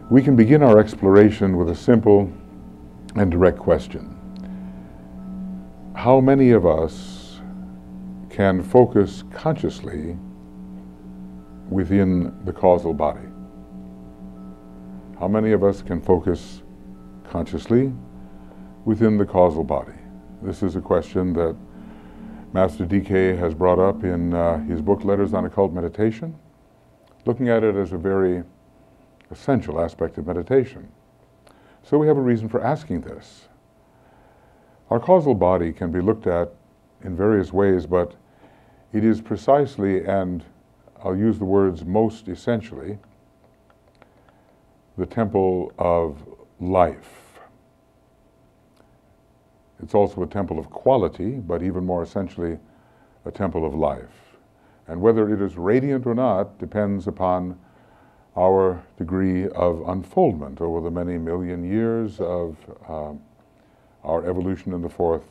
We can begin our exploration with a simple and direct question. How many of us can focus consciously within the causal body? How many of us can focus consciously within the causal body? This is a question that Master DK has brought up in his book, Letters on Occult Meditation, looking at it as a very essential aspect of meditation. So we have a reason for asking this. Our causal body can be looked at in various ways, but it is precisely, and I'll use the words most essentially, the temple of life. It's also a temple of quality, but even more essentially, a temple of life. And whether it is radiant or not depends upon our degree of unfoldment over the many million years of our evolution in the fourth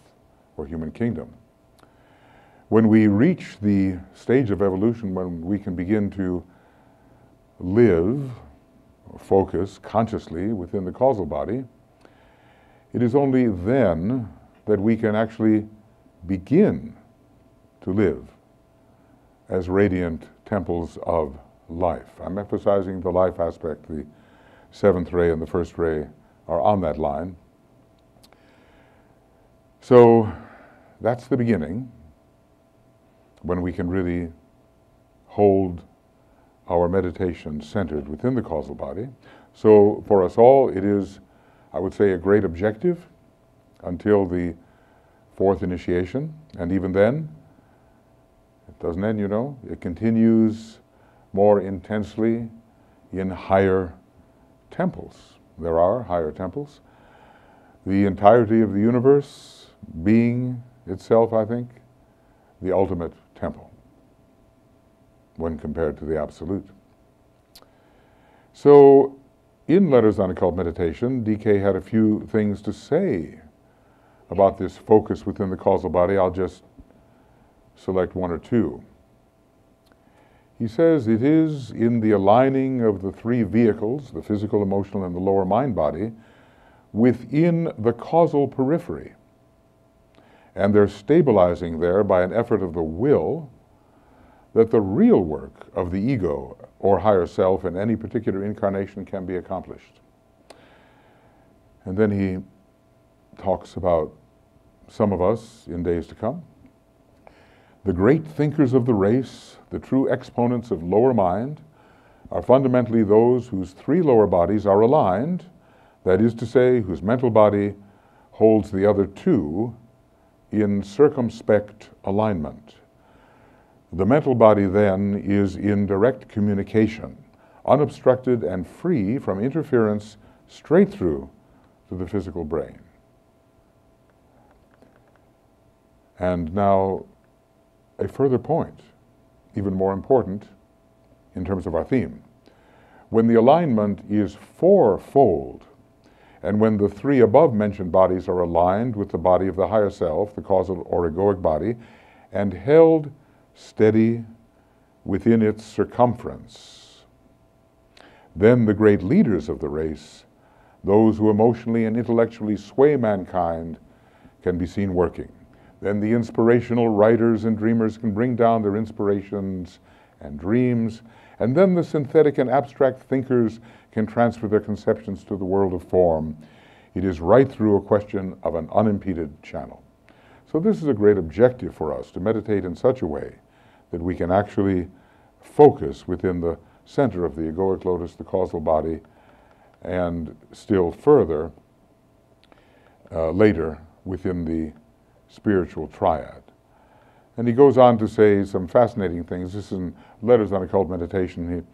or human kingdom. When we reach the stage of evolution when we can begin to live or focus consciously within the causal body, it is only then that we can actually begin to live as radiant temples of life. I'm emphasizing the life aspect. The seventh ray and the first ray are on that line. So that's the beginning, when we can really hold our meditation centered within the causal body. So for us all, it is, I would say, a great objective until the fourth initiation. And even then, it doesn't end, you know. It continues more intensely in higher temples. There are higher temples. The entirety of the universe being itself, I think, the ultimate temple when compared to the absolute. So in Letters on Occult Meditation, DK had a few things to say about this focus within the causal body. I'll just select one or two. He says it is in the aligning of the three vehicles, the physical, emotional, and the lower mind body, within the causal periphery, and they're stabilizing there by an effort of the will, that the real work of the ego or higher self in any particular incarnation can be accomplished. And then he talks about some of us in days to come. The great thinkers of the race, the true exponents of lower mind, are fundamentally those whose three lower bodies are aligned, that is to say, whose mental body holds the other two in circumspect alignment. The mental body then is in direct communication, unobstructed and free from interference straight through to the physical brain. And now, a further point, even more important in terms of our theme. When the alignment is fourfold, and when the three above mentioned bodies are aligned with the body of the higher self, the causal or egoic body, and held steady within its circumference, then the great leaders of the race, those who emotionally and intellectually sway mankind, can be seen working. Then the inspirational writers and dreamers can bring down their inspirations and dreams, and then the synthetic and abstract thinkers can transfer their conceptions to the world of form. It is right through a question of an unimpeded channel. So this is a great objective for us, to meditate in such a way that we can actually focus within the center of the egoic lotus, the causal body, and still further, later, within the spiritual triad. And he goes on to say some fascinating things. This is in Letters on Occult Meditation.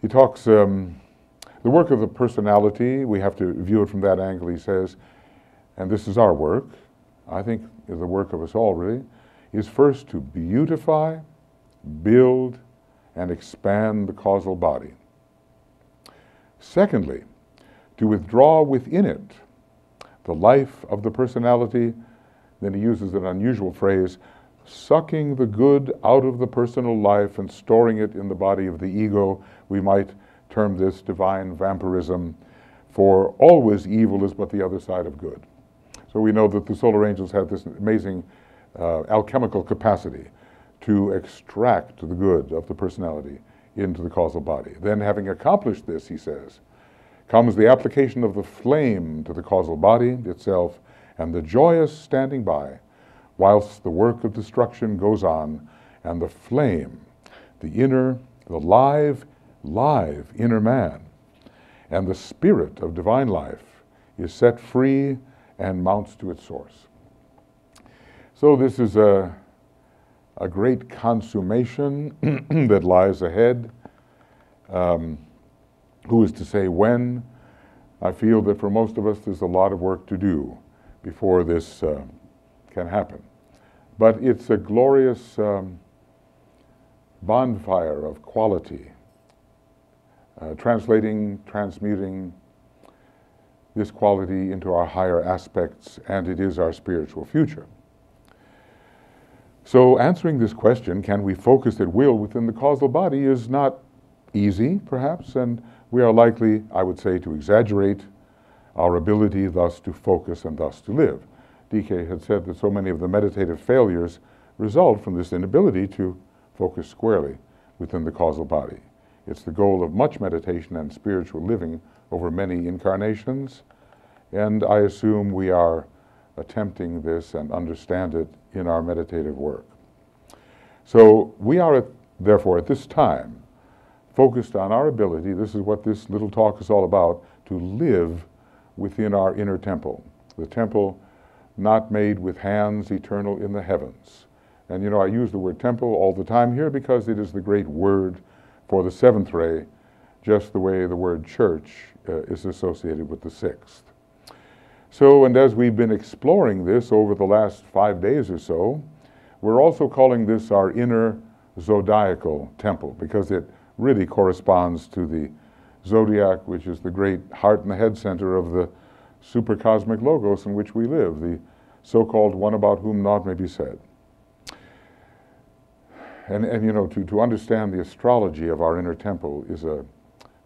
He talks, the work of the personality, we have to view it from that angle, he says, and this is our work, I think is the work of us all really, is first to beautify, build, and expand the causal body. Secondly, to withdraw within it the life of the personality. Then he uses an unusual phrase, sucking the good out of the personal life and storing it in the body of the ego. We might termed this divine vampirism, for always evil is but the other side of good. So we know that the solar angels have this amazing alchemical capacity to extract the good of the personality into the causal body. Then, having accomplished this, he says, comes the application of the flame to the causal body itself and the joyous standing by whilst the work of destruction goes on, and the flame, the live inner man, and the spirit of divine life is set free and mounts to its source. So this is a great consummation that lies ahead. Who is to say when? I feel that for most of us there's a lot of work to do before this can happen. But it's a glorious bonfire of quality, transmuting this quality into our higher aspects, and it is our spiritual future. So answering this question, can we focus at will within the causal body, is not easy, perhaps, and we are likely, I would say, to exaggerate our ability thus to focus and thus to live. DK had said that so many of the meditative failures result from this inability to focus squarely within the causal body. It's the goal of much meditation and spiritual living over many incarnations, and I assume we are attempting this and understand it in our meditative work. So we are, therefore, at this time, focused on our ability, this is what this little talk is all about, to live within our inner temple, the temple not made with hands, eternal in the heavens. And you know, I use the word temple all the time here because it is the great word for the seventh ray, just the way the word church is associated with the sixth. So, and as we've been exploring this over the last 5 days or so, we're also calling this our inner zodiacal temple, because it really corresponds to the zodiac, which is the great heart and the head center of the supercosmic logos in which we live, the so-called one about whom naught may be said. And you know, to understand the astrology of our inner temple is a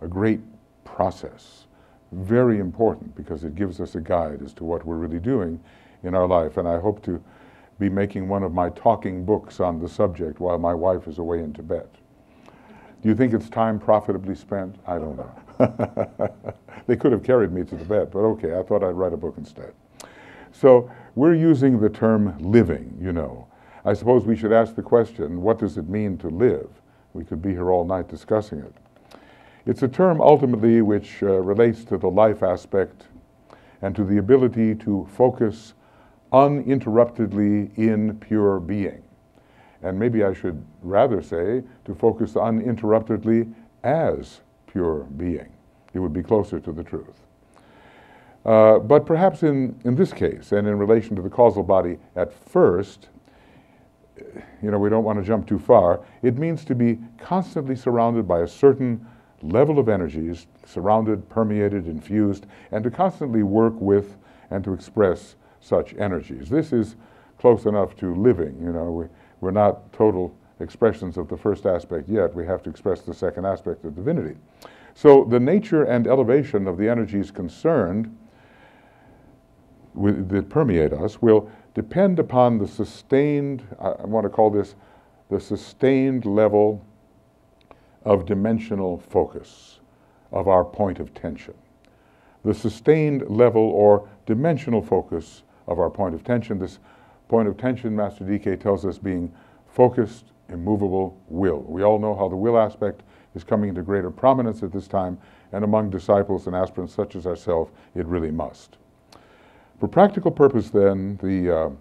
great process, very important, because it gives us a guide as to what we're really doing in our life. And I hope to be making one of my talking books on the subject while my wife is away in Tibet. Do you think it's time profitably spent? I don't know. They could have carried me to Tibet, but okay, I thought I'd write a book instead. So we're using the term living, you know. I suppose we should ask the question, what does it mean to live? We could be here all night discussing it. It's a term ultimately which relates to the life aspect and to the ability to focus uninterruptedly in pure being. And maybe I should rather say to focus uninterruptedly as pure being. It would be closer to the truth. But perhaps in this case, and in relation to the causal body at first, you know, we don't want to jump too far, it means to be constantly surrounded by a certain level of energies, surrounded, permeated, infused, and to constantly work with and to express such energies. This is close enough to living, you know. We're not total expressions of the first aspect yet. We have to express the second aspect of divinity. So the nature and elevation of the energies concerned that permeate us will depend upon the sustained, I want to call this the sustained level of dimensional focus of our point of tension. The sustained level or dimensional focus of our point of tension. This point of tension, Master DK tells us, being focused, immovable will. We all know how the will aspect is coming into greater prominence at this time, and among disciples and aspirants such as ourselves, it really must. For practical purpose then, the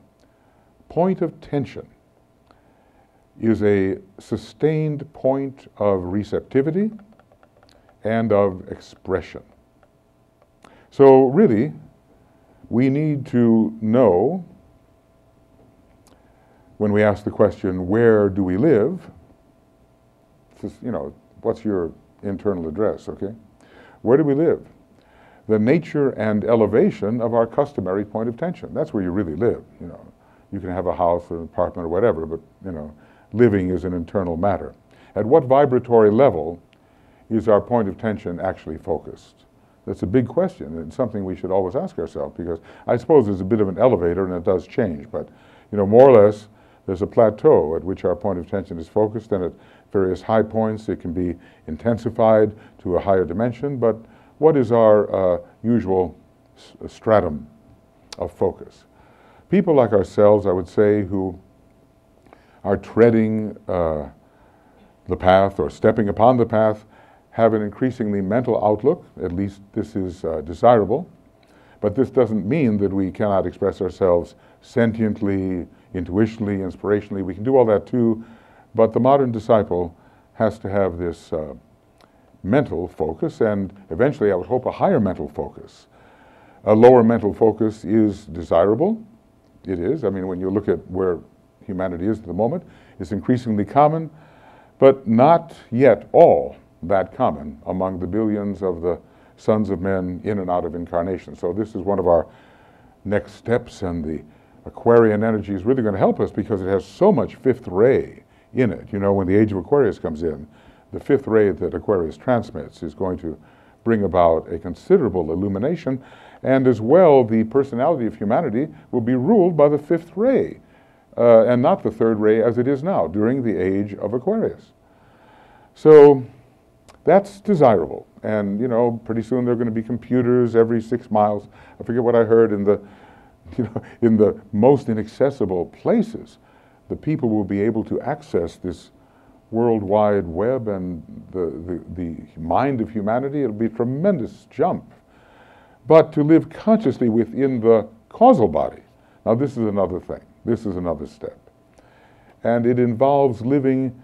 point of tension is a sustained point of receptivity and of expression. So really, we need to know, when we ask the question, where do we live? You know, what's your internal address, okay? Where do we live? The nature and elevation of our customary point of tension. That's where you really live, you know. You can have a house or an apartment or whatever, but, you know, living is an internal matter. At what vibratory level is our point of tension actually focused? That's a big question, and something we should always ask ourselves, because I suppose there's a bit of an elevator and it does change, but more or less there's a plateau at which our point of tension is focused, and at various high points it can be intensified to a higher dimension. But what is our usual stratum of focus? People like ourselves, I would say, who are treading the path or stepping upon the path, have an increasingly mental outlook. At least this is desirable. But this doesn't mean that we cannot express ourselves sentiently, intuitionally, inspirationally. We can do all that too, but the modern disciple has to have this mental focus, and eventually I would hope a higher mental focus. A lower mental focus is desirable. It is. I mean, when you look at where humanity is at the moment, it's increasingly common, but not yet all that common among the billions of the sons of men in and out of incarnation. So this is one of our next steps, and the Aquarian energy is really going to help us because it has so much fifth ray in it. When the age of Aquarius comes in, the fifth ray that Aquarius transmits is going to bring about a considerable illumination, and as well the personality of humanity will be ruled by the fifth ray, and not the third ray as it is now during the age of Aquarius. So that's desirable, and pretty soon there are going to be computers every 6 miles. I forget what I heard in the most inaccessible places. The people will be able to access this World Wide Web and the mind of humanity. It'll be a tremendous jump. But to live consciously within the causal body, now this is another thing. This is another step. And it involves living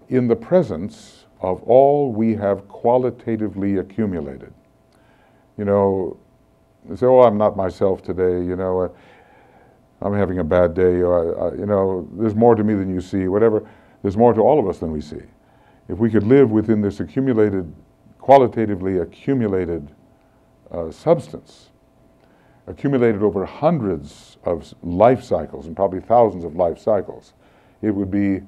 in the presence of all we have qualitatively accumulated. Say, oh, I'm not myself today, I'm having a bad day, there's more to me than you see, whatever. There's more to all of us than we see. If we could live within this qualitatively accumulated substance, accumulated over hundreds of life cycles and probably thousands of life cycles, it would be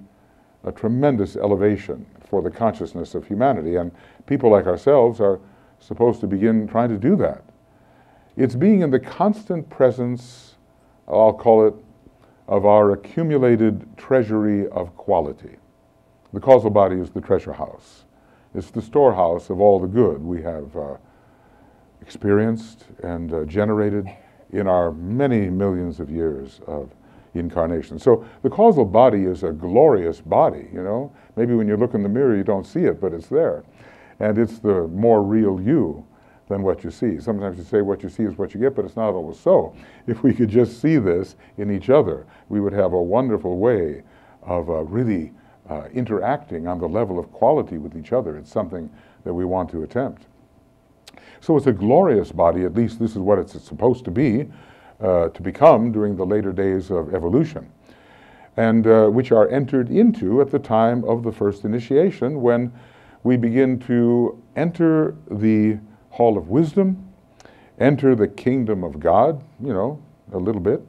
a tremendous elevation for the consciousness of humanity. And people like ourselves are supposed to begin trying to do that. It's being in the constant presence, I'll call it, of our accumulated treasury of quality. The causal body is the treasure house. It's the storehouse of all the good we have experienced and generated in our many millions of years of incarnation. So the causal body is a glorious body, Maybe when you look in the mirror you don't see it, but it's there. And it's the more real you than what you see. Sometimes you say what you see is what you get, but it's not always so. If we could just see this in each other, we would have a wonderful way of really interacting on the level of quality with each other. It's something that we want to attempt. So it's a glorious body, at least this is what it's supposed to be, to become during the later days of evolution, and which are entered into at the time of the first initiation, when we begin to enter the Hall of Wisdom, enter the kingdom of God, a little bit,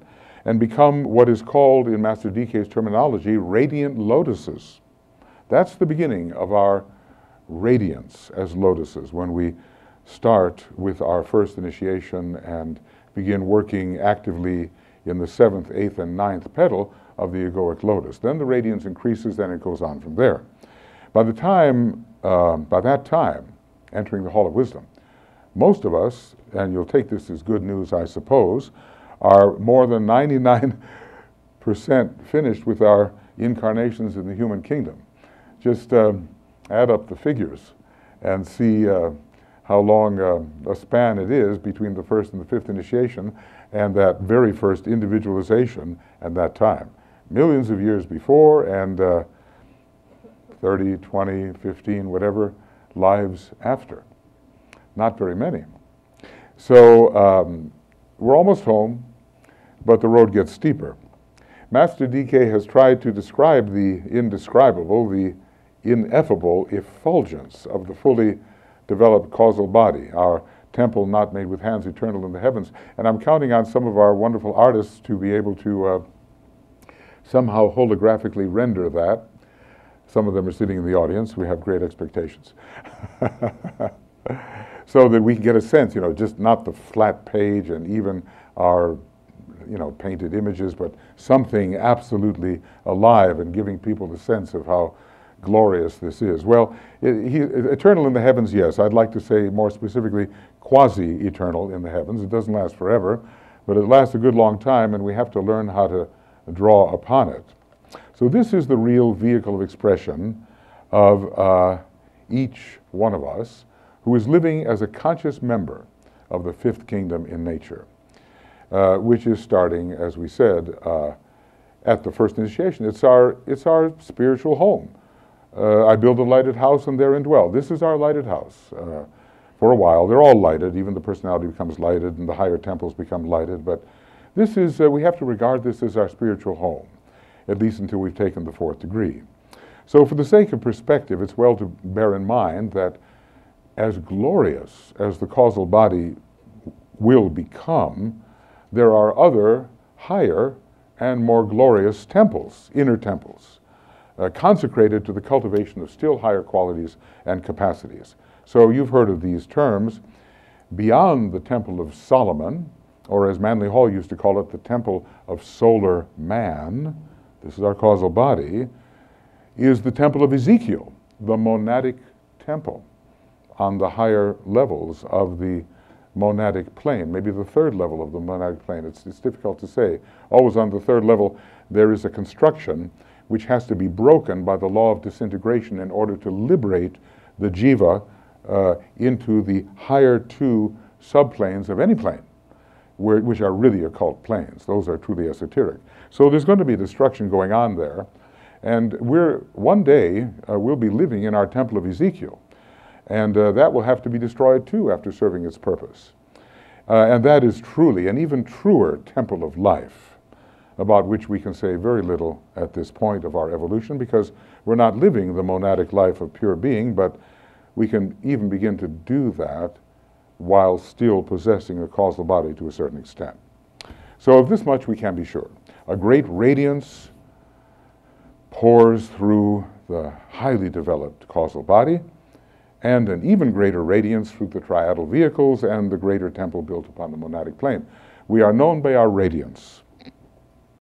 and become what is called, in Master DK's terminology, radiant lotuses. That's the beginning of our radiance as lotuses, when we start with our first initiation and begin working actively in the 7th, 8th, and 9th petal of the egoic lotus. Then the radiance increases, then it goes on from there. By that time, entering the Hall of Wisdom, most of us, and you'll take this as good news, I suppose, are more than 99% finished with our incarnations in the human kingdom. Just add up the figures and see how long a span it is between the first and the fifth initiation and that very first individualization at that time. Millions of years before and 30, 20, 15, whatever lives after. Not very many. So we're almost home, but the road gets steeper. Master DK has tried to describe the indescribable, the ineffable effulgence of the fully developed causal body, our temple not made with hands, eternal in the heavens. And I'm counting on some of our wonderful artists to be able to somehow holographically render that. some of them are sitting in the audience. We have great expectations. So that we can get a sense, just not the flat page and even our, painted images, but something absolutely alive and giving people the sense of how glorious this is. Well, eternal in the heavens, yes. I'd like to say more specifically quasi-eternal in the heavens. It doesn't last forever, but it lasts a good long time, and we have to learn how to draw upon it. So this is the real vehicle of expression of each one of us who is living as a conscious member of the fifth kingdom in nature, which is starting, as we said, at the first initiation. It's our spiritual home. I build a lighted house and therein dwell. This is our lighted house. For a while, they're all lighted. Even the personality becomes lighted and the higher temples become lighted. But this is, we have to regard this as our spiritual home, at least until we've taken the fourth degree. So for the sake of perspective, it's well to bear in mind that as glorious as the causal body will become, there are other higher and more glorious temples, inner temples, consecrated to the cultivation of still higher qualities and capacities. So you've heard of these terms. Beyond the Temple of Solomon, or as Manly Hall used to call it, the Temple of Solar Man, this is our causal body, is the Temple of Ezekiel, the monadic temple on the higher levels of the monadic plane, maybe the third level of the monadic plane. It's difficult to say. Always on the third level, there is a construction which has to be broken by the law of disintegration in order to liberate the jiva into the higher two subplanes of any plane, which are really occult planes. Those are truly esoteric. So there's going to be destruction going on there. And one day, we'll be living in our Temple of Ezekiel. And that will have to be destroyed too after serving its purpose. And that is truly an even truer temple of life, about which we can say very little at this point of our evolution, because we're not living the monadic life of pure being, but we can even begin to do that while still possessing a causal body to a certain extent. So of this much we can be sure. A great radiance pours through the highly developed causal body, and an even greater radiance through the triadal vehicles and the greater temple built upon the monadic plane. We are known by our radiance.